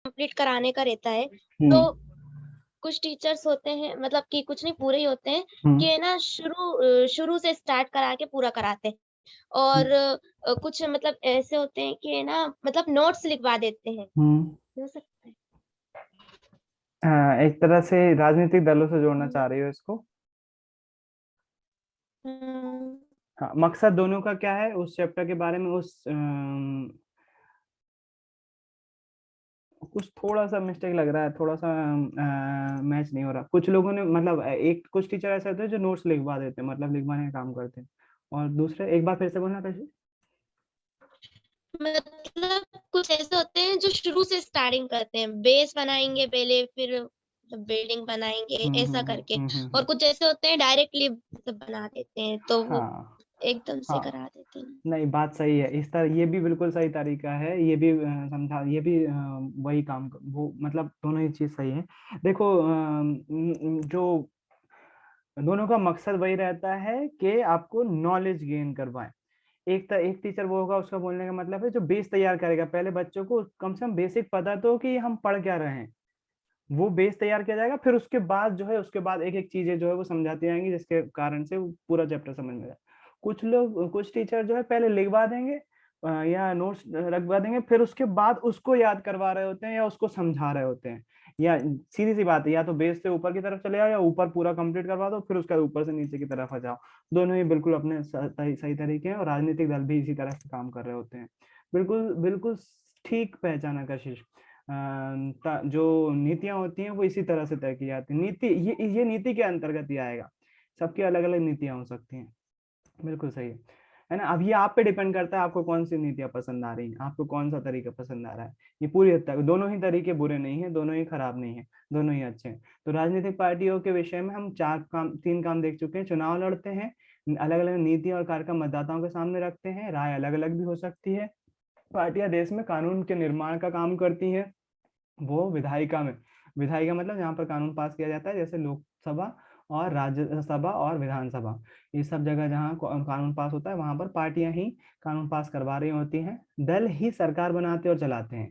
Complete कराने का रहता है, हम्म। तो कुछ टीचर्स होते हैं मतलब कि कुछ नहीं पूरे ही होते हैं कि हम्म। है ना शुरू से स्टार्ट करा के पूरा कराते हैं। और कुछ मतलब ऐसे होते हैं कि है ना मतलब नोट्स लिखवा देते हैं। हम्म। हो सकता है। हाँ, एक तरह से राजनीतिक दलों से जोड़ना हुँ, चाह रही हो इसको। हुँ, हाँ, मकसद दोनों का क्या है उस चैप्टर के बारे में, उस कुछ थोड़ा सा मिस्टेक लग रहा है, थोड़ा सा मैच नहीं हो रहा। कुछ लोगों ने मतलब एक कुछ टीचर ऐसे होते हैं जो नोट्स लिखवा देते हैं, मतलब लिखवाने का काम करते हैं। और दूसरे, एक बार फिर से बोलना कैसे। मतलब कुछ ऐसे होते हैं जो शुरू से स्टार्टिंग करते हैं, बेस बनाएँगे पहले फिर मतलब बिल्डिंग बनाएँगे ऐसा करके। और कुछ ऐसे होते हैं डायरेक्टली मतलब बना देते हैं, तो वो हाँ। एकदम से हाँ, करा देते हैं। नहीं बात सही है, इस तरह ये भी बिल्कुल सही तरीका है, ये भी समझा, ये भी वही काम वो मतलब दोनों ही चीज सही है। देखो जो दोनों का मकसद वही रहता है कि आपको नॉलेज गेन करवाएं। एक टीचर वो होगा, उसका बोलने का मतलब है जो बेस तैयार करेगा, पहले बच्चों को कम से कम बेसिक पता तो हो कि हम पढ़ क्या रहे हैं। वो बेस तैयार किया जाएगा, फिर उसके बाद जो है, उसके बाद एक एक चीजें जो है वो समझाती जाएंगी, जिसके कारण से वो पूरा चैप्टर समझ में आए। कुछ टीचर जो है पहले लिखवा देंगे या नोट्स रखवा देंगे, फिर उसके बाद उसको याद करवा रहे होते हैं या उसको समझा रहे होते हैं। या सीधी सी बात है, या तो बेस से ऊपर की तरफ चले जाओ या ऊपर पूरा कंप्लीट करवा दो, फिर उसके बाद ऊपर से नीचे की तरफ आ जाओ। दोनों ही बिल्कुल अपने सही सही तरीके हैं, और राजनीतिक दल भी इसी तरह से काम कर रहे होते हैं। बिल्कुल बिल्कुल ठीक पहचाना कशिश। जो नीतियां होती हैं वो इसी तरह से तय की जाती है। नीति ये नीति के अंतर्गत ही आएगा। सबकी अलग अलग नीतियां हो सकती हैं। बिल्कुल सही है ना। अब ये आप पे डिपेंड करता है, आपको कौन सी नीतियां पसंद आ रही हैं, आपको कौन सा तरीका पसंद आ रहा है। ये पूरी हद तक दोनों ही तरीके बुरे नहीं है, दोनों ही खराब नहीं है, दोनों ही अच्छे हैं। तो राजनीतिक पार्टियों के विषय में हम तीन काम देख चुके हैं। चुनाव लड़ते हैं, अलग अलग नीति और कार्यक्रम मतदाताओं के सामने रखते हैं, राय अलग अलग भी हो सकती है। पार्टियां देश में कानून के निर्माण का काम करती हैं। वो विधायिका में, विधायिका मतलब जहाँ पर कानून पास किया जाता है, जैसे लोकसभा और राज्यसभा और विधानसभा, ये सब जगह जहाँ कानून पास होता है वहां पर पार्टियां ही कानून पास करवा रही होती हैं। दल ही सरकार बनाते और चलाते हैं।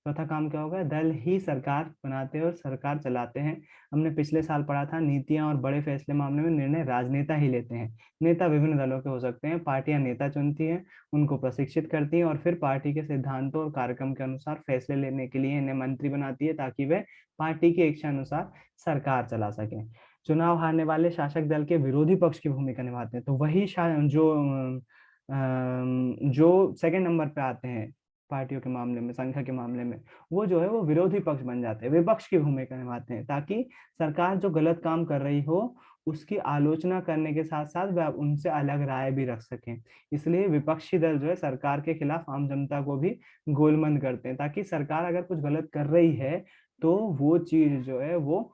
चौथा काम क्या होगा, दल ही सरकार बनाते और सरकार चलाते हैं। हमने पिछले साल पढ़ा था, नीतियां और बड़े फैसले मामले में निर्णय राजनेता ही लेते हैं। नेता विभिन्न दलों के हो सकते हैं, पार्टियां नेता चुनती हैं, उनको प्रशिक्षित करती हैं और फिर पार्टी के सिद्धांतों और कार्यक्रम के अनुसार फैसले लेने के लिए इन्हें मंत्री बनाती है, ताकि वे पार्टी की इच्छा अनुसार सरकार चला सके। चुनाव हारने वाले शासक दल के विरोधी पक्ष की भूमिका निभाते हैं, तो वही जो सेकंड नंबर पे आते हैं पार्टियों के मामले में, संख्या के मामले में, वो जो है वो विरोधी पक्ष बन जाते हैं, विपक्ष की भूमिका निभाते हैं, ताकि सरकार जो गलत काम कर रही हो उसकी आलोचना करने के साथ साथ वह उनसे अलग राय भी रख सकें। इसलिए विपक्षी दल जो है सरकार के खिलाफ आम जनता को भी गोलमंद करते हैं, ताकि सरकार अगर कुछ गलत कर रही है तो वो चीज जो है वो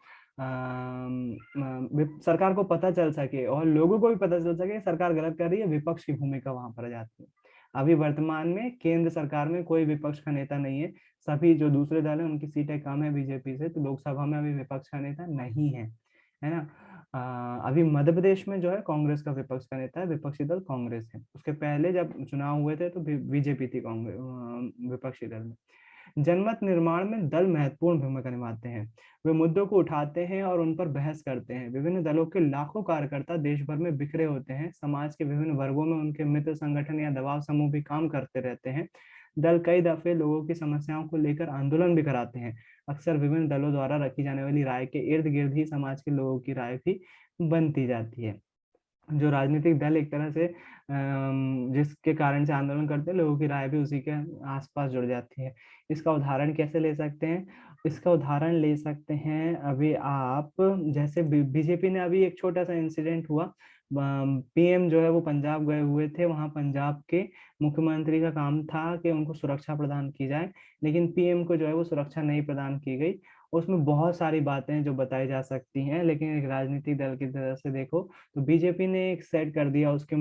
सरकार को पता चल सके और लोगों को भी पता चल सके सरकार गलत कर रही है, विपक्ष की भूमिका वहां पर आ जाती है। अभी वर्तमान में केंद्र सरकार में कोई विपक्ष का नेता नहीं है। सभी जो दूसरे दल है उनकी सीटें कम है बीजेपी से, तो लोकसभा में अभी विपक्ष का नेता नहीं है ना। अभी मध्य प्रदेश में जो है कांग्रेस का विपक्ष का नेता है, विपक्षी दल कांग्रेस है। उसके पहले जब चुनाव हुए थे तो बीजेपी थी कांग्रेस विपक्षी दल में। जनमत निर्माण में दल महत्वपूर्ण भूमिका निभाते हैं। वे मुद्दों को उठाते हैं और उन पर बहस करते हैं। विभिन्न दलों के लाखों कार्यकर्ता देश भर में बिखरे होते हैं, समाज के विभिन्न वर्गों में उनके मित्र संगठन या दबाव समूह भी काम करते रहते हैं। दल कई दफे लोगों की समस्याओं को लेकर आंदोलन भी कराते हैं। अक्सर विभिन्न दलों द्वारा रखी जाने वाली राय के इर्द गिर्द ही समाज के लोगों की राय भी बनती जाती है। जो राजनीतिक दल एक तरह से जिसके कारण से आंदोलन करते हैं, लोगों की राय भी उसी के आसपास जुड़ जाती है। इसका उदाहरण कैसे ले सकते हैं, इसका उदाहरण ले सकते हैं अभी आप, जैसे बीजेपी ने अभी एक छोटा सा इंसिडेंट हुआ। पीएम जो है वो पंजाब गए हुए थे, वहां पंजाब के मुख्यमंत्री का काम था कि उनको सुरक्षा प्रदान की जाए, लेकिन पीएम को जो है वो सुरक्षा नहीं प्रदान की गई। उसमें बहुत सारी बातें हैं जो बताई जा सकती हैं, लेकिन एक राजनीतिक दल की तरह से देखो तो बीजेपी ने एक सेट कर दिया उसके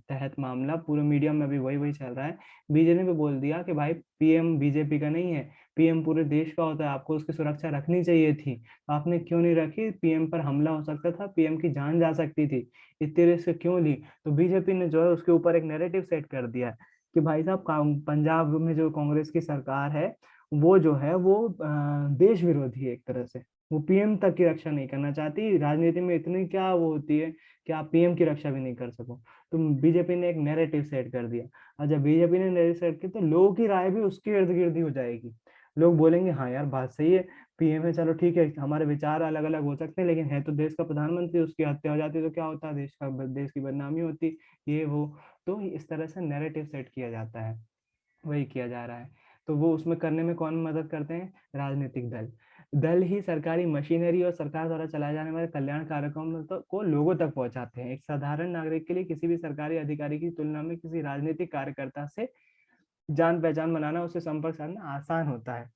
तहत मामला, पूरे मीडिया में अभी वही वही चल रहा है। बीजेपी ने भी बोल दिया कि भाई पीएम बीजेपी का नहीं है, पीएम पूरे देश का होता है, आपको उसकी सुरक्षा रखनी चाहिए थी, आपने क्यों नहीं रखी, पीएम पर हमला हो सकता था, पीएम की जान जा सकती थी, इतनी रिस्क क्यों ली। तो बीजेपी ने जो है उसके ऊपर एक नैरेटिव सेट कर दिया है कि भाई साहब पंजाब में जो कांग्रेस की सरकार है वो जो है वो देश विरोधी है एक तरह से। वो पीएम तक की रक्षा नहीं करना चाहती। राजनीति में इतनी क्या वो होती है कि आप पीएम की रक्षा भी नहीं कर सको। तो बीजेपी ने एक नैरेटिव सेट कर दिया, और जब बीजेपी ने नैरेटिव सेट की तो लोगों की राय भी उसके इर्द गिर्द ही हो जाएगी। लोग बोलेंगे हाँ यार बात सही है, पीएम है, चलो ठीक है, हमारे विचार अलग अलग हो सकते हैं लेकिन है तो देश का प्रधानमंत्री, उसकी हत्या हो जाती तो क्या होता, देश की बदनामी होती, ये वो। तो इस तरह से नैरेटिव सेट किया जाता है, वही किया जा रहा है। तो वो उसमें करने में कौन मदद करते हैं? राजनीतिक दल। दल ही सरकारी मशीनरी और सरकार द्वारा चलाए जाने वाले कल्याण कार्यक्रमों को लोगों तक पहुंचाते हैं। एक साधारण नागरिक के लिए किसी भी सरकारी अधिकारी की तुलना में किसी राजनीतिक कार्यकर्ता से जान पहचान बनाना, उससे संपर्क साधना आसान होता है।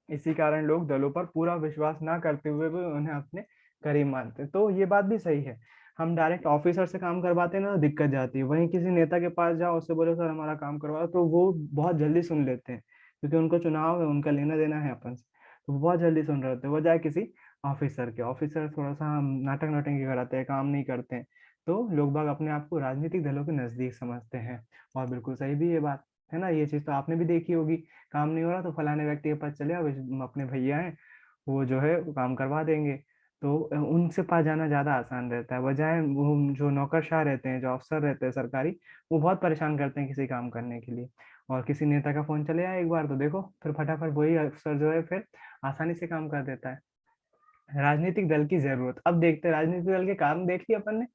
इसी कारण लोग दलों पर पूरा विश्वास ना करते हुए भी उन्हें अपने करीब मानते हैं। तो ये बात भी सही है। हम डायरेक्ट ऑफिसर से काम करवाते हैं ना तो दिक्कत जाती है, वहीं किसी नेता के पास जाओ, उससे बोलो सर हमारा काम करवाओ, तो वो बहुत जल्दी सुन लेते हैं, क्योंकि उनको चुनाव है, उनका लेना देना है अपन से, तो वो बहुत जल्दी सुन रहे होते हैं। वो जाए किसी ऑफिसर के, ऑफिसर थोड़ा सा नाटक नौटंकी कराते हैं, काम नहीं करते हैं। तो लोग बाग अपने आप को राजनीतिक दलों के नजदीक समझते हैं। और बिल्कुल सही भी ये बात है ना, ये चीज तो आपने भी देखी होगी। काम नहीं हो रहा तो फलाने व्यक्ति के पास चले आओ, अपने भैया हैं, वो जो है वो काम करवा देंगे। तो उनसे पास जाना ज्यादा आसान रहता है, बजाय वो जो नौकरशाह रहते हैं, जो अफसर रहते हैं सरकारी, वो बहुत परेशान करते हैं किसी काम करने के लिए। और किसी नेता का फोन चले आए एक बार तो देखो, फिर फटाफट वही अफसर जो है फिर आसानी से काम कर देता है। राजनीतिक दल की जरूरत, अब देखते हैं राजनीतिक दल के काम देख लिया अपन ने।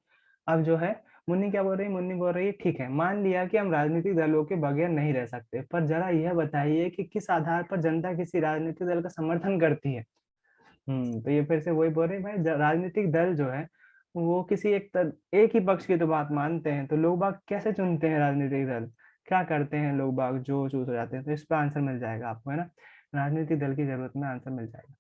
अब जो है मुन्नी क्या बोल रही है, मुन्नी बोल रही है ठीक है, मान लिया कि हम राजनीतिक दलों के बगैर नहीं रह सकते, पर जरा यह बताइए कि किस आधार पर जनता किसी राजनीतिक दल का समर्थन करती है। तो ये फिर से वही बोल रहे हैं भाई, राजनीतिक दल जो है वो किसी एक ही पक्ष की तो बात मानते हैं, तो लोग बाग कैसे चुनते हैं राजनीतिक दल, क्या करते हैं लोग बाग जो चूज हो जाते हैं। तो इस पर आंसर मिल जाएगा आपको, है ना, राजनीतिक दल की जरूरत में आंसर मिल जाएगा।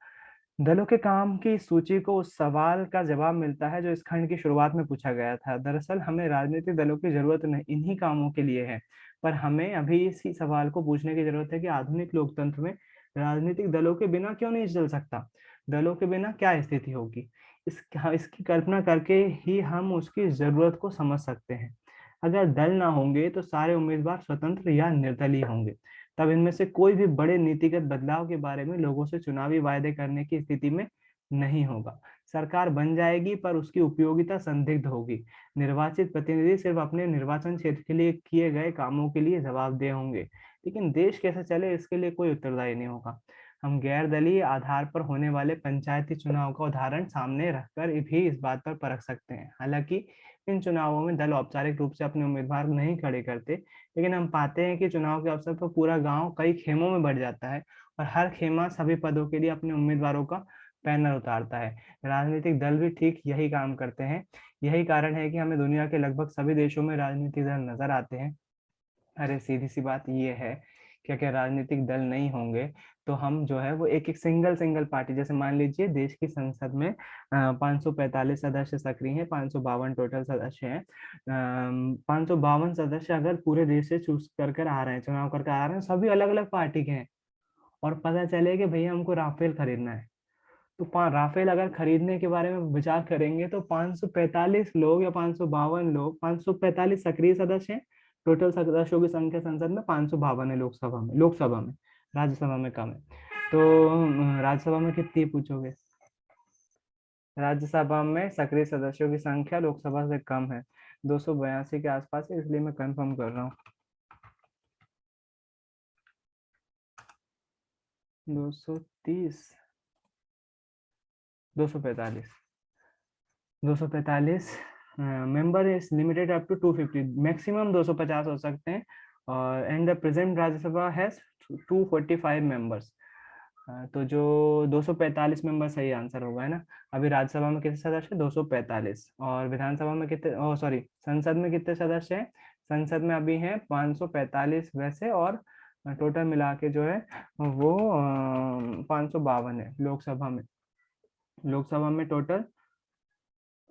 दलों के काम की सूची को उस सवाल का जवाब मिलता है जो इस खंड की शुरुआत में पूछा गया था। दरअसल हमें राजनीतिक दलों की जरूरत नहीं इन्हीं कामों के लिए है, पर हमें अभी इसी सवाल को पूछने की जरूरत है कि आधुनिक लोकतंत्र में राजनीतिक दलों के बिना क्यों नहीं चल सकता, दलों के बिना क्या स्थिति होगी। इसकी कल्पना करके ही हम उसकी जरूरत को समझ सकते हैं। अगर दल ना होंगे तो सारे उम्मीदवार स्वतंत्र या निर्दलीय होंगे, तब इनमें से कोई भी बड़े नीतिगत बदलाव के बारे में लोगों से चुनावी वायदे करने की स्थिति में नहीं होगा। सरकार बन जाएगी पर उसकी उपयोगिता संदिग्ध होगी। निर्वाचित प्रतिनिधि सिर्फ अपने निर्वाचन क्षेत्र के लिए किए गए कामों के लिए जवाबदेह होंगे, लेकिन देश कैसे चले इसके लिए कोई उत्तरदायी नहीं होगा। हम गैर दलीय आधार पर होने वाले पंचायती चुनाव का उदाहरण सामने रखकर भी इस बात पर परख सकते हैं। हालांकि इन चुनावों में दल औपचारिक रूप से अपने उम्मीदवार नहीं खड़े करते, लेकिन हम पाते हैं कि चुनाव के अवसर पर पूरा गांव कई खेमों में बढ़ जाता है और हर खेमा सभी पदों के लिए अपने उम्मीदवारों का पैनल उतारता है। राजनीतिक दल भी ठीक यही काम करते हैं। यही कारण है कि हमें दुनिया के लगभग सभी देशों में राजनीतिक दल नजर आते हैं। अरे सीधी सी बात ये है कि अगर राजनीतिक दल नहीं होंगे तो हम जो है वो एक एक सिंगल पार्टी, जैसे मान लीजिए देश की संसद में 545 सदस्य सक्रिय हैं, 552 टोटल सदस्य हैं। 552 सदस्य अगर पूरे देश से चूज कर आ रहे हैं, चुनाव करके आ रहे हैं, सभी अलग अलग पार्टी के हैं, और पता चले कि भैया हमको राफेल खरीदना है, तो राफेल अगर खरीदने के बारे में विचार करेंगे तो 545 लोग या 552 लोग, 545 सक्रिय सदस्य हैं, टोटल सदस्यों की संख्या संसद में 552 है, लोकसभा में राज्यसभा में कम है। तो राज्यसभा में कितनी पूछोगे? राज्यसभा में सक्रिय सदस्यों की संख्या लोकसभा से कम है, 282 के आसपास है, इसलिए मैं कंफर्म कर रहा हूँ। 230, 245, 245 member is limited up to 250, maximum 250 हो सकते हैं। और and the present Rajya Sabha has 245 members. तो जो 245 मेंबर सही आंसर होगा, है ना। अभी राज्यसभा में कितने सदस्य हैं? 245। और विधानसभा में कितने, ओ सॉरी, संसद में कितने सदस्य हैं? संसद में अभी हैं 545 वैसे, और टोटल मिला के जो है वो 552 है। लोकसभा में total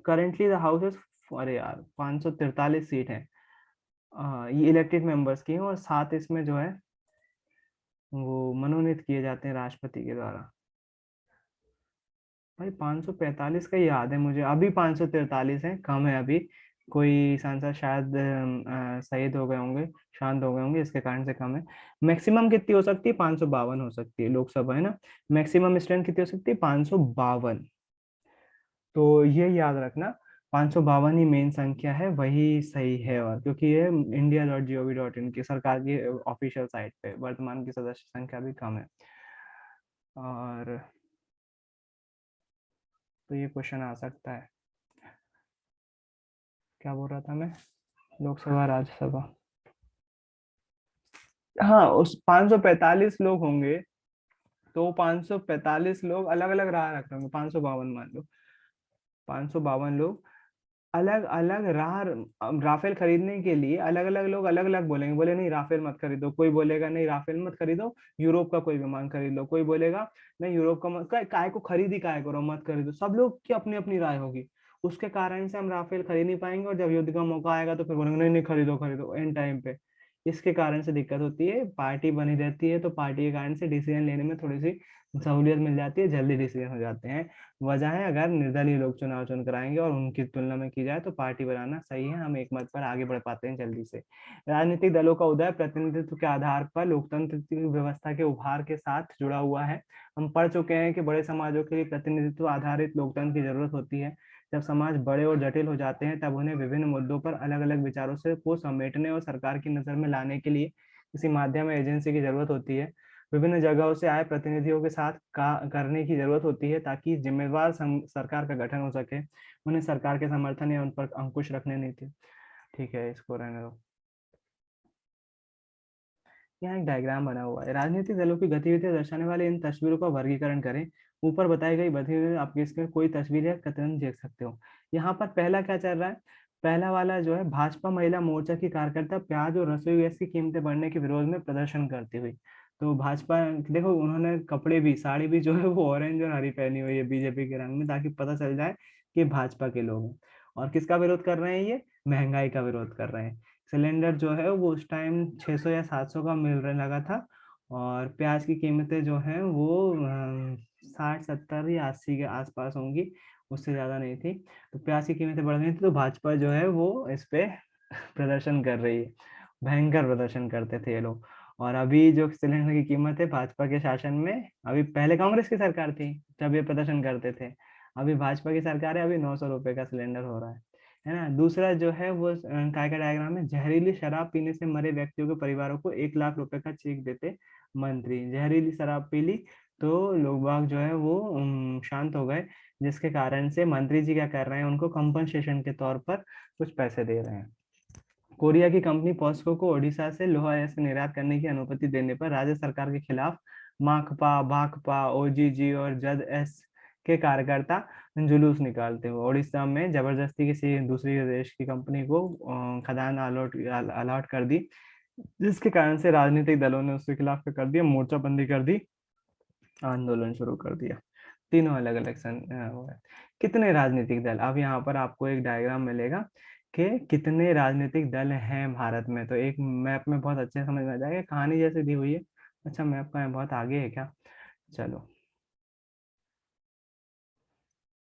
currently the house is, अरे यार 543 सीट है, ये इलेक्टेड मेंबर्स की हैं, और 7 इसमें जो है वो मनोनीत किए जाते हैं राष्ट्रपति के द्वारा। भाई 545 का याद है मुझे, अभी 543 है, कम है अभी। कोई सांसद शायद शहीद हो गए होंगे, शांत हो गए होंगे, इसके कारण से कम है। मैक्सिमम कितनी हो सकती है? 552 हो सकती है, लोकसभा है ना। मैक्सिमम स्ट्रेंथ कितनी हो सकती है? 552। तो ये याद रखना, 552 ही मेन संख्या है, वही सही है। और क्योंकि ये india.gov.in की सरकार की ऑफिशियल साइट पे वर्तमान की सदस्य संख्या भी कम है। और तो ये क्वेश्चन आ सकता है। क्या बोल रहा था मैं? लोकसभा राज्यसभा, हाँ, उस 545 लोग होंगे, तो 545 लोग अलग अलग राह रख रहे होंगे, 552 मान लो, 552 लोग अलग अलग राह, राफेल खरीदने के लिए अलग अलग लोग अलग अलग बोलेंगे। बोले नहीं राफेल मत खरीदो, कोई बोलेगा नहीं राफेल मत खरीदो, यूरोप का कोई विमान खरीद लो, कोई बोलेगा नहीं यूरोप का मत, काय को खरीद ही काय करो, मत खरीदो। सब लोग की अपनी अपनी राय होगी, उसके कारण से हम राफेल खरीद नहीं पाएंगे, और जब युद्ध का मौका आएगा तो फिर बोलेंगे नहीं नहीं खरीदो खरीदो एंड टाइम पे। इसके कारण से दिक्कत होती है, पार्टी बनी रहती है, तो पार्टी के कारण से डिसीजन लेने में थोड़ी सी सहूलियत मिल जाती है, जल्दी डिसीजन हो जाते हैं। वजह है, अगर निर्दलीय लोग चुनाव चुन कराएंगे और उनकी तुलना में की जाए तो पार्टी बनाना सही है, हम एक मत पर आगे बढ़ पाते हैं जल्दी से। राजनीतिक दलों का उदय प्रतिनिधित्व के आधार पर लोकतंत्र की व्यवस्था के उभार के साथ जुड़ा हुआ है। हम पढ़ चुके हैं कि बड़े समाजों के लिए प्रतिनिधित्व आधारित लोकतंत्र की जरूरत होती है। जब समाज बड़े और जटिल हो जाते हैं तब उन्हें विभिन्न मुद्दों पर अलग अलग विचारों से को समेटने और सरकार की नजर में लाने के लिए किसी माध्यम या एजेंसी की जरूरत होती है। विभिन्न जगहों से आए प्रतिनिधियों के साथ करने की जरूरत होती है ताकि जिम्मेवार सरकार का गठन हो सके। उन्हें सरकार के समर्थन या उन पर अंकुश रखने नहीं थे। ठीक है, इसको रहने दो। यहाँ एक डायग्राम बना हुआ है, राजनीतिक दलों की गतिविधियां दर्शाने वाले इन तस्वीरों का वर्गीकरण करें। ऊपर बताई गई गतिविधियां आपकी स्क्रीन कोई तस्वीर या कथन देख सकते हो। यहाँ पर पहला क्या चल रहा है? पहला वाला जो है, भाजपा महिला मोर्चा की कार्यकर्ता प्याज और रसोई गैस की कीमतें बढ़ने के विरोध में प्रदर्शन करती हुई। तो भाजपा, देखो उन्होंने कपड़े भी, साड़ी भी जो है वो ऑरेंज और हरी पहनी हुई है बीजेपी के रंग में, ताकि पता चल जाए कि भाजपा के लोग हैं। और किसका विरोध कर रहे हैं? ये महंगाई का विरोध कर रहे हैं। सिलेंडर जो है वो उस टाइम 600 या 700 का मिलने लगा था, और प्याज की कीमतें जो हैं वो 60 70 या 80 के आसपास होंगी, उससे ज़्यादा नहीं थी। तो प्याज की कीमतें बढ़ गई थी, तो भाजपा जो है वो इस पे प्रदर्शन कर रही है। भयंकर प्रदर्शन करते थे ये लोग। और अभी जो सिलेंडर की कीमत है भाजपा के शासन में, अभी पहले कांग्रेस की सरकार थी जब ये प्रदर्शन करते थे, अभी भाजपा की सरकार है, अभी 900 रुपए का सिलेंडर हो रहा है ना। दूसरा जो है वो काय का डायग्राम है, जहरीली शराब पीने से मरे व्यक्तियों के परिवारों को 1 लाख रुपए का चेक देते मंत्री। जहरीली शराब पी ली तो लोग बाग जो है वो शांत हो गए, जिसके कारण से मंत्री जी क्या कर रहे हैं, उनको कंपनसेशन के तौर पर कुछ पैसे दे रहे हैं। कोरिया की कंपनी पॉस्को को ओडिशा से लोहा ऐसे निर्यात करने की अनुमति देने पर राज्य सरकार के खिलाफ माकपा, भाकपा, ओजीजी और जद एस के कार्यकर्ता जुलूस निकालते हुए उड़ीसा में जबरदस्ती किसी दूसरी देश की कंपनी को खदान अलॉट कर दी, जिसके कारण से राजनीतिक दलों ने उसके खिलाफ क्या कर दिया, मोर्चाबंदी कर दी, आंदोलन शुरू कर दिया। तीनों अलग अलग वो है। कितने राजनीतिक दल, अब यहाँ पर आपको एक डायग्राम मिलेगा कि कितने राजनीतिक दल हैं भारत में, तो एक मैप में बहुत अच्छे समझ में आ जाएगा, कहानी जैसे दी हुई है। अच्छा, मैप का बहुत आगे है क्या? चलो,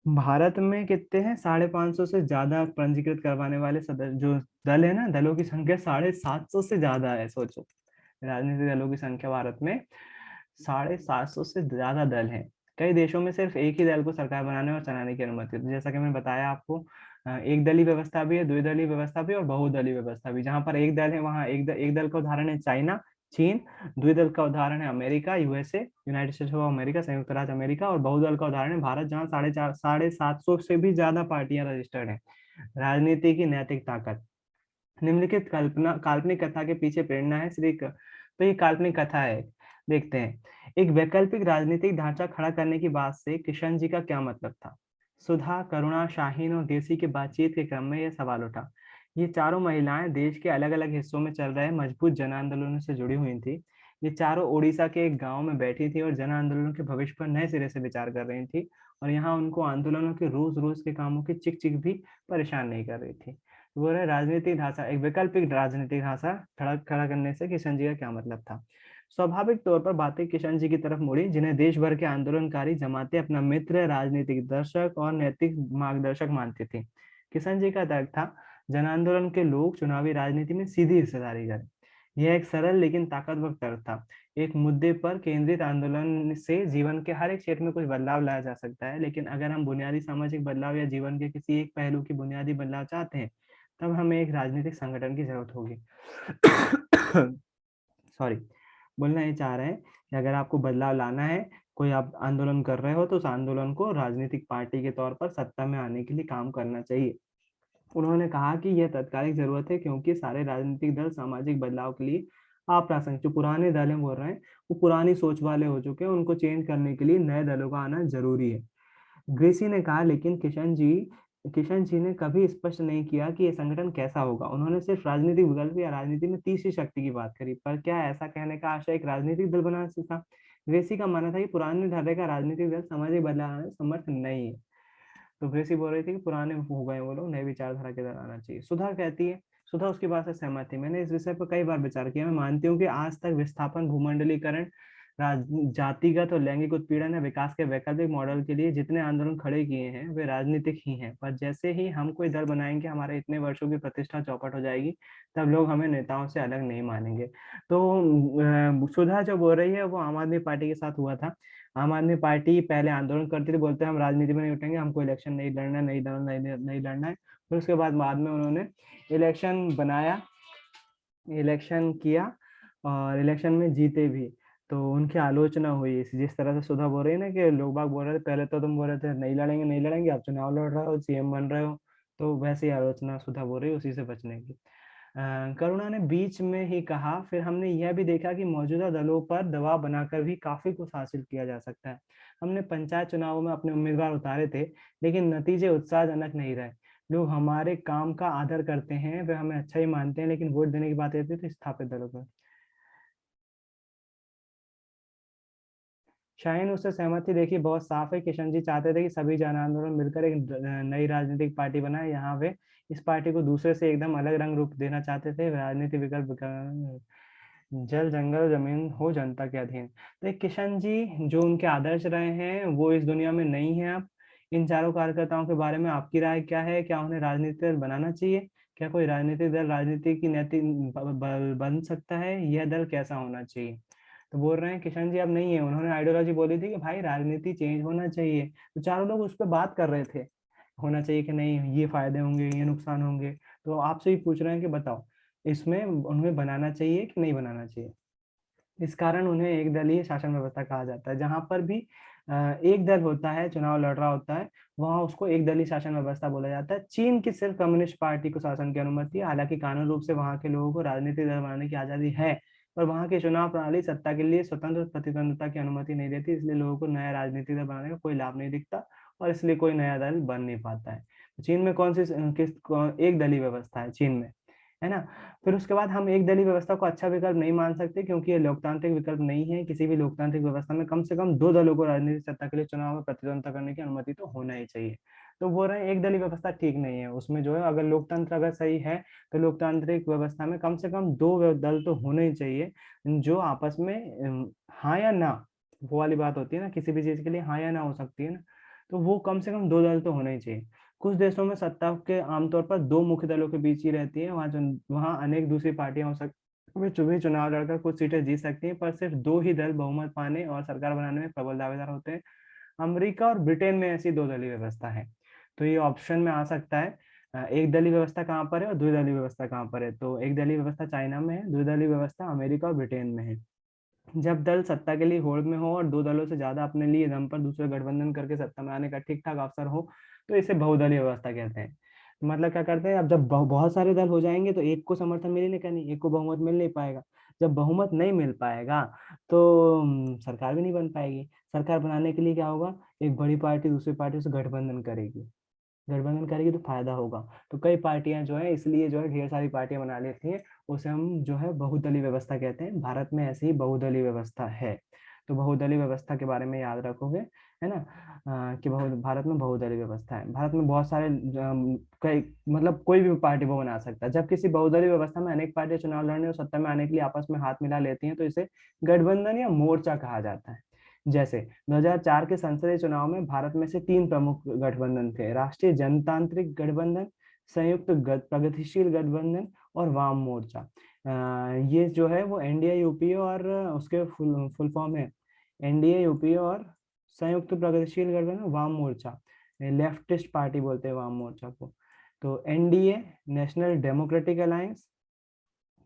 भारत में कितने हैं? 550 से ज्यादा पंजीकृत करवाने वाले सदस्य जो दल है ना, दलों की संख्या 750 से ज्यादा है, सोचो। राजनीतिक दलों की संख्या भारत में 750 से ज्यादा दल हैं। कई देशों में सिर्फ एक ही दल को सरकार बनाने और चलाने की अनुमति होती है। जैसा कि मैंने बताया आपको, एक दलीय व्यवस्था भी है, द्विदलीय व्यवस्था भी और बहुदलीय व्यवस्था भी। जहां पर एक दल है वहां एक दल का उदाहरण है चाइना, चीन। द्विदल का उदाहरण है America, USA, United states of America, संयुक्त राज्य अमेरिका। और बहुदल का उदाहरण है भारत, जहाँ 750 से भी ज्यादा पार्टियां रजिस्टर्ड हैं। राजनीति की नैतिक ताकत, निम्नलिखित कल्पना काल्पनिक कथा के पीछे प्रेरणा है तो ये काल्पनिक कथा है, देखते हैं। एक वैकल्पिक राजनीतिक ढांचा खड़ा करने की बात से किशन जी का क्या मतलब था? सुधा, करुणा, शाहीन और देसी के बातचीत के क्रम में यह सवाल उठा। ये चारों महिलाएं देश के अलग अलग हिस्सों में चल रहे मजबूत जन आंदोलनों से जुड़ी हुई थी। ये चारों उड़ीसा के एक गांव में बैठी थी और जन आंदोलनों के भविष्य पर नए सिरे से विचार कर रही थी। और यहाँ उनको आंदोलनों के रोज रोज के कामों की चिक चिक भी परेशान नहीं कर रही थी। बोल रहे राजनीतिक ढांचा, एक वैकल्पिक राजनीतिक ढांचा खड़ा करने से किशन जी का क्या मतलब था? स्वाभाविक तौर पर बातें किशन जी की तरफ मुड़ी, जिन्हें देश भर के आंदोलनकारी जमातें अपना मित्र, राजनीतिक दर्शक और नैतिक मार्गदर्शक मानती थी। किशन जी का तर्क था, जन आंदोलन के लोग चुनावी राजनीति में सीधी हिस्सेदारी करें। यह एक सरल लेकिन ताकतवर तर्क था। एक मुद्दे पर केंद्रित आंदोलन से जीवन के हर एक क्षेत्र में कुछ बदलाव लाया जा सकता है, लेकिन अगर हम बुनियादी सामाजिक बदलाव या जीवन के किसी एक पहलू की बुनियादी बदलाव चाहते हैं, तब हमें एक राजनीतिक संगठन की जरूरत होगी। सॉरी, बोलना ये चाह रहे हैं कि अगर आपको बदलाव लाना है, कोई आप आंदोलन कर रहे हो, तो उस आंदोलन को राजनीतिक पार्टी के तौर पर सत्ता में आने के लिए काम करना चाहिए। उन्होंने कहा कि यह तात्कालिक जरूरत है क्योंकि सारे राजनीतिक दल सामाजिक बदलाव के लिए अप्रासंगिक, जो पुराने दल हैं बोल रहे हैं, वो पुरानी सोच वाले हो चुके हैं, उनको चेंज करने के लिए नए दलों का आना जरूरी है। ग्रेसी ने कहा, लेकिन किशन जी ने कभी स्पष्ट नहीं किया कि यह संगठन कैसा होगा। उन्होंने सिर्फ राजनीतिक विकल्प या राजनीति में तीसरी शक्ति की बात करी, पर क्या ऐसा कहने का आशय एक राजनीतिक दल बनाना था? ग्रेसी का मानना था कि पुराने ढर्रे का राजनीतिक दल सामाजिक बदलाव में समर्थ नहीं है। तो ग्रेसी बोल रही थी कि पुराने हो गए वो लोग, नए विचारधारा के दल आना चाहिए। सुधा कहती है, सुधा उसकी बात से सहमत थी। मैंने इस विषय पर कई बार विचार किया। मैं मानती हूँ कि आज तक विस्थापन, भूमंडलीकरण, जातिगत और लैंगिक उत्पीड़न या विकास के वैकल्पिक मॉडल के लिए जितने आंदोलन खड़े किए हैं वे राजनीतिक ही हैं, पर जैसे ही हम कोई दल बनाएंगे हमारे इतने वर्षों की प्रतिष्ठा चौपट हो जाएगी, तब लोग हमें नेताओं से अलग नहीं मानेंगे। तो सुधा जो बोल रही है वो आम आदमी पार्टी के साथ हुआ था। आम आदमी पार्टी पहले आंदोलन करती थी, बोलते हम राजनीति में नहीं उठेंगे, हमको इलेक्शन नहीं लड़ना, नहीं लड़ना है। फिर उसके बाद में उन्होंने इलेक्शन बनाया, इलेक्शन किया और इलेक्शन में जीते भी। तो उनकी आलोचना हुई, जिस तरह से सुधा बोल रही है ना कि लोग बाग बोल रहे थे पहले, तो तुम बोल रहे थे नहीं लड़ेंगे नहीं लड़ेंगे, आप चुनाव लड़ रहे हो, सीएम बन रहे हो, तो वैसे ही आलोचना सुधा बोल रही है, उसी से बचने की। करुणा ने बीच में ही कहा, फिर हमने यह भी देखा कि मौजूदा दलों पर दबाव बनाकर भी काफी कुछ हासिल किया जा सकता है। हमने पंचायत चुनावों में अपने उम्मीदवार उतारे थे, लेकिन नतीजे उत्साहजनक नहीं रहे। लोग हमारे काम का आदर करते हैं, वे हमें अच्छा ही मानते हैं, लेकिन वोट देने की बात आती है तो स्थापित दलों पर। शाहीन उससे सहमत थी। देखिए बहुत साफ है, किशन जी चाहते थे कि सभी जन आंदोलन मिलकर एक नई राजनीतिक पार्टी बनाए। यहाँ वे इस पार्टी को दूसरे से एकदम अलग रंग रूप देना चाहते थे। राजनीतिक विकल्प जल जंगल जमीन हो जनता के अधीन। तो एक किशन जी जो उनके आदर्श रहे हैं वो इस दुनिया में नहीं है अब। इन चारों कार्यकर्ताओं के बारे में आपकी राय क्या है? क्या उन्हें राजनीतिक दल बनाना चाहिए? क्या कोई राजनीतिक दल राजनीति की नैतिक बन सकता है? यह दल कैसा होना चाहिए? तो बोल रहे हैं किशन जी अब नहीं है। उन्होंने आइडियोलॉजी बोली थी कि भाई राजनीति चेंज होना चाहिए, तो चारों लोग उस पर बात कर रहे थे, होना चाहिए कि नहीं, ये फायदे होंगे, ये नुकसान होंगे। तो आपसे ही पूछ रहे हैं कि बताओ इसमें उन्हें बनाना चाहिए कि नहीं बनाना चाहिए। इस कारण उन्हें एक दलीय शासन व्यवस्था कहा जाता है। जहां पर भी एक दल होता है, चुनाव लड़ रहा होता है, वहां उसको एक दलीय शासन व्यवस्था बोला जाता है। चीन की सिर्फ कम्युनिस्ट पार्टी को शासन की अनुमति है। हालांकि कानून रूप से वहां के लोगों को राजनीतिक दल बनाने की आजादी है, पर वहां की चुनाव प्रणाली सत्ता के लिए स्वतंत्र प्रतिद्वंद्विता की अनुमति नहीं देती। इसलिए लोगों को नया राजनीतिक दल बनाने का कोई लाभ नहीं दिखता और इसलिए कोई नया दल बन नहीं पाता है। चीन में एक दलीय व्यवस्था है चीन में, है ना। फिर उसके बाद हम एक दलीय व्यवस्था को अच्छा विकल्प नहीं मान सकते, क्योंकि ये लोकतांत्रिक विकल्प नहीं है। किसी भी लोकतांत्रिक व्यवस्था में कम से कम दो दलों को राजनीतिक सत्ता के लिए चुनाव में प्रतिद्वंद्विता करने की अनुमति तो होना ही चाहिए। तो बोल रहे हैं एक दलीय व्यवस्था ठीक नहीं है। उसमें जो है अगर लोकतंत्र अगर सही है तो लोकतांत्रिक व्यवस्था में कम से कम दो दल तो होने ही चाहिए, जो आपस में हाँ या ना, वो वाली बात होती है ना, किसी भी चीज के लिए हाँ या ना हो सकती है ना, तो वो कम से कम दो दल तो होने ही चाहिए। कुछ देशों में सत्ता के आमतौर पर दो मुख्य दलों के बीच ही रहती है। वहाँ अनेक दूसरी पार्टियां हो सकती, वे चुनाव लड़कर कुछ सीटें जीत सकती हैं, पर सिर्फ दो ही दल बहुमत पाने और सरकार बनाने में प्रबल दावेदार होते हैं। अमेरिका और ब्रिटेन में ऐसी दो दलीय व्यवस्था है। तो ये ऑप्शन में आ सकता है। एक दलीय व्यवस्था कहाँ पर है और द्विदलीय व्यवस्था कहाँ पर है? तो एक दलीय व्यवस्था चाइना में है, द्विदलीय व्यवस्था अमेरिका और ब्रिटेन में है। जब दल सत्ता के लिए होड़ में हो और दो दलों से ज्यादा अपने लिए दम पर दूसरे गठबंधन करके सत्ता में आने का ठीक ठाक अवसर हो, तो इसे बहुदलीय व्यवस्था कहते हैं। मतलब क्या करते हैं, अब जब बहुत सारे दल हो जाएंगे तो एक को समर्थन मिलने का नहीं, एक को बहुमत मिल नहीं पाएगा। जब बहुमत नहीं मिल पाएगा तो सरकार भी नहीं बन पाएगी। सरकार बनाने के लिए क्या होगा, एक बड़ी पार्टी दूसरी पार्टी से गठबंधन करेगी, गठबंधन करेगी तो फायदा होगा। तो कई पार्टियां जो है, इसलिए जो है ढेर सारी पार्टियां बना लेती हैं, उसे हम जो है बहुदलीय व्यवस्था कहते हैं। भारत में ऐसी ही बहुदलीय व्यवस्था है। तो बहुदलीय व्यवस्था के बारे में याद रखोगे, है ना, कि भारत में बहुदलीय व्यवस्था है। भारत में बहुत सारे कई मतलब कोई भी पार्टी वो बना सकता है। जब किसी बहुदलीय व्यवस्था में अनेक पार्टियां चुनाव लड़ने और सत्ता में आने के लिए आपस में हाथ मिला लेती हैं, तो इसे गठबंधन या मोर्चा कहा जाता है। जैसे 2004 के संसदीय चुनाव में भारत में से तीन प्रमुख गठबंधन थे: राष्ट्रीय जनतांत्रिक गठबंधन, संयुक्त प्रगतिशील गठबंधन और वाम मोर्चा। ये जो है वो एनडीए यूपीए और उसके फुल फॉर्म है एनडीए यूपीए और संयुक्त प्रगतिशील गठबंधन वाम मोर्चा। लेफ्टिस्ट पार्टी बोलते हैं वाम मोर्चा को। तो NDA national democratic alliance,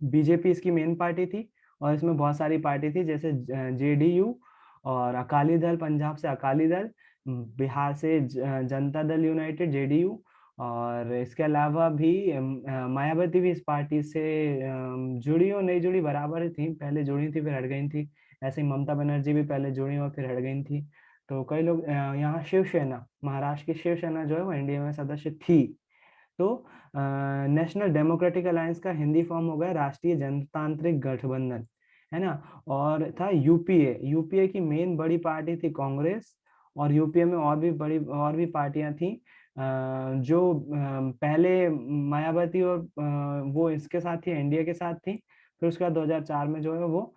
BJP इसकी मेन पार्टी थी और इसमें बहुत सारी पार्टी थी जैसे जेडीयू और अकाली दल, पंजाब से अकाली दल, बिहार से जनता दल यूनाइटेड जेडीयू, और इसके अलावा भी मायावती भी इस पार्टी से जुड़ी और नहीं जुड़ी बराबर थी, पहले जुड़ी थी फिर हट गई थी। ऐसे ही ममता बनर्जी भी पहले जुड़ी और फिर हट गई थी। तो कई लोग यहाँ शिवसेना, महाराष्ट्र की शिवसेना जो है वो एनडीए में सदस्य थी। तो नेशनल डेमोक्रेटिक अलायंस का हिंदी फॉर्म हो गया राष्ट्रीय जनतांत्रिक गठबंधन, है ना। और था यूपीए, यूपीए की मेन बड़ी पार्टी थी कांग्रेस, और यूपीए में और भी पार्टियां थी जो पहले मायावती और वो इसके साथ थी, एनडीए के साथ थी। फिर उसके बाद 2004 में जो है वो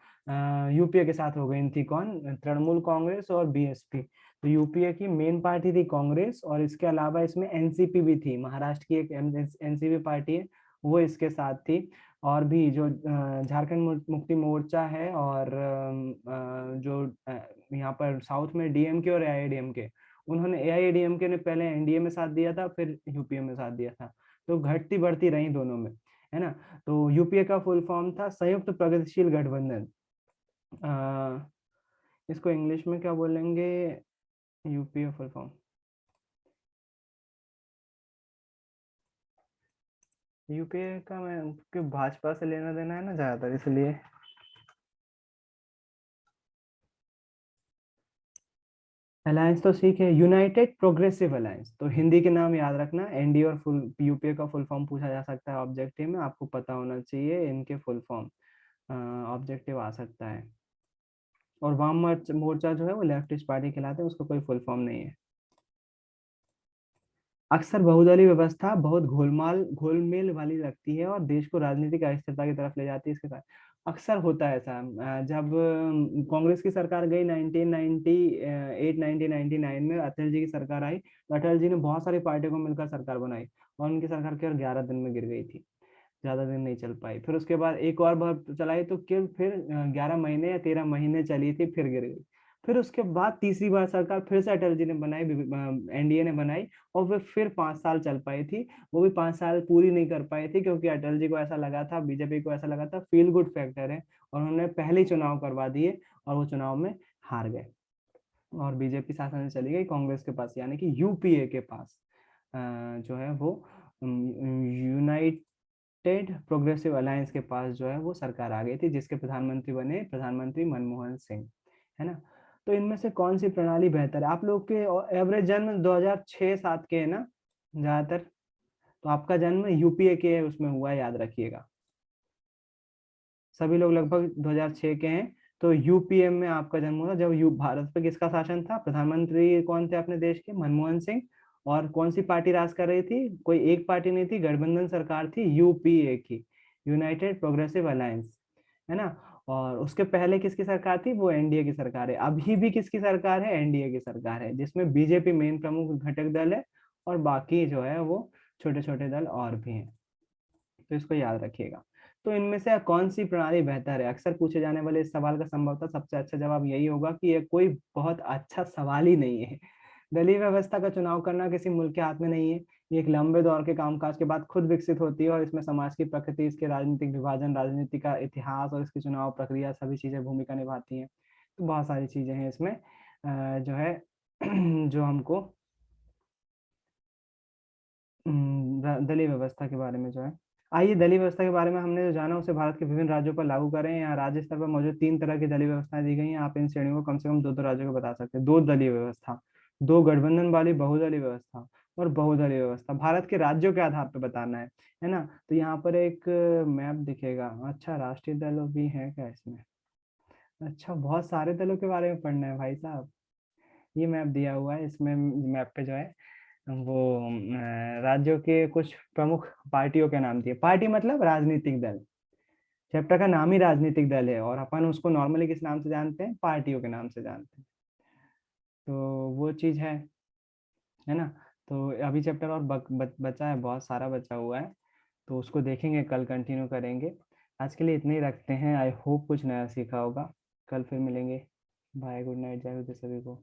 यूपीए के साथ हो गई थी, कौन, तृणमूल कांग्रेस और बीएसपी। तो यूपीए की मेन पार्टी थी कांग्रेस, और इसके अलावा इसमें एनसीपी भी थी, महाराष्ट्र की एक एनसीपी पार्टी है, वो इसके साथ थी। और भी जो झारखंड मुक्ति मोर्चा है, और जो यहाँ पर साउथ में डीएमके और एआईएडीएमके, उन्होंने एआईएडीएमके ने पहले एनडीए में साथ दिया था, फिर यूपीए में साथ दिया था। तो घटती बढ़ती रही दोनों में, है ना। तो यूपीए का फुल फॉर्म था संयुक्त प्रगतिशील गठबंधन। इसको इंग्लिश में क्या बोलेंगे, यूपीए फुल फॉर्म, यूपीए का मैं क्योंकि भाजपा से लेना देना है ना ज्यादातर, इसलिए। अलायंस तो ठीक है, यूनाइटेड प्रोग्रेसिव अलायंस, तो हिंदी के नाम याद रखना, एनडीए और फुल यूपीए का फुल फॉर्म पूछा जा सकता है ऑब्जेक्टिव में, आपको पता होना चाहिए इनके फुल फॉर्म, ऑब्जेक्टिव आ सकता है। और वाम मोर्चा जो है वो लेफ्टिस्ट पार्टी कहलाते हैं, उसका कोई फुल फॉर्म नहीं है। अक्सर बहुदलीय व्यवस्था बहुत घोलमेल वाली लगती है और देश को राजनीतिक अस्थिरता की तरफ ले जाती है, इसके साथ अक्सर होता है ऐसा। जब कांग्रेस की सरकार गई 1998 1999 में, अटल जी की सरकार आई, तो अटल जी ने बहुत सारी पार्टियों को मिलकर सरकार बनाई, और उनकी सरकार केवल 11 दिन में गिर गई थी, ज्यादा दिन नहीं चल पाई। फिर उसके बाद एक और बार चलाई तो फिर 11 महीने या 13 महीने चली थी, फिर गिर गई। फिर उसके बाद तीसरी बार सरकार फिर से अटल जी ने बनाई, एनडीए ने बनाई, और वे फिर 5 साल चल पाई थी। वो भी 5 साल पूरी नहीं कर पाई थी, क्योंकि अटल जी को ऐसा लगा था, बीजेपी को ऐसा लगा था फील गुड फैक्टर है, और उन्होंने पहले ही चुनाव करवा दिए, और वो चुनाव में हार गए, और बीजेपी शासन में चली गई कांग्रेस के पास, यानी कि यूपीए के पास जो है वो यूनाइटेड प्रोग्रेसिव अलायंस के पास जो है वो सरकार आ गई थी, जिसके प्रधानमंत्री बने प्रधानमंत्री मनमोहन सिंह, है ना। तो इनमें से कौन सी प्रणाली बेहतर है? आप लोग के एवरेज जन्म 2006-07 के है ना ज्यादातर, तो आपका जन्म यूपीए के उसमें हुआ है, याद रखिएगा। सभी लोग लगभग 2006 के हैं। तो यूपीए में आपका जन्म हुआ जब भारत पर किसका शासन था, प्रधानमंत्री कौन थे अपने देश के, मनमोहन सिंह। और कौन सी पार्टी राज कर रही थी, कोई एक पार्टी नहीं थी, गठबंधन सरकार थी यूपीए की, यूनाइटेड प्रोग्रेसिव अलायंस, है ना। और उसके पहले किसकी सरकार थी, वो एनडीए की सरकार है। अभी भी किसकी सरकार है, एनडीए की सरकार है, जिसमें बीजेपी मेन प्रमुख घटक दल है, और बाकी जो है वो छोटे छोटे दल और भी हैं। तो इसको याद रखिएगा। तो इनमें से कौन सी प्रणाली बेहतर है, अक्सर पूछे जाने वाले इस सवाल का संभवतः सबसे अच्छा जवाब यही होगा कि ये कोई बहुत अच्छा सवाल ही नहीं है। दलीय व्यवस्था का चुनाव करना किसी मुल्क के हाथ में नहीं है, ये एक लंबे दौर के कामकाज के बाद खुद विकसित होती है, और इसमें समाज की प्रकृति, इसके राजनीतिक विभाजन, राजनीति का इतिहास और इसकी चुनाव प्रक्रिया सभी चीजें भूमिका निभाती हैं। तो बहुत सारी चीजें हैं इसमें जो है जो हमको दलीय व्यवस्था के बारे में जो है। आइए दलीय व्यवस्था के बारे में हमने जो जाना उसे भारत के विभिन्न राज्यों पर लागू करें। यहाँ राज्य स्तर पर मौजूद 3 तरह की दलीय व्यवस्थाएं दी गई हैं। आप इन श्रेणियों को कम से कम दो दो राज्यों को बता सकते हैं। दो दलीय व्यवस्था, दो गठबंधन वाली बहुदलीय व्यवस्था, और बहुदलीय व्यवस्था। भारत के राज्यों के आधार पर बताना है ना। तो यहाँ पर एक मैप दिखेगा। अच्छा, राष्ट्रीय दल भी है क्या इसमें? अच्छा, बहुत सारे दलों के बारे में पढ़ना है भाई साहब। ये मैप दिया हुआ है, इसमें मैप पे जो है वो राज्यों के कुछ प्रमुख पार्टियों के नाम दिए। पार्टी मतलब राजनीतिक दल, चैप्टर का नाम ही राजनीतिक दल है, और अपन उसको नॉर्मली किस नाम से जानते हैं, पार्टियों के नाम से जानते हैं। तो वो चीज है ना। तो अभी चैप्टर और बचा है, बहुत सारा बचा हुआ है, तो उसको देखेंगे, कल कंटिन्यू करेंगे। आज के लिए इतने ही रखते हैं। आई होप कुछ नया सीखा होगा। कल फिर मिलेंगे। बाय, गुड नाइट, जय हिंद सभी को।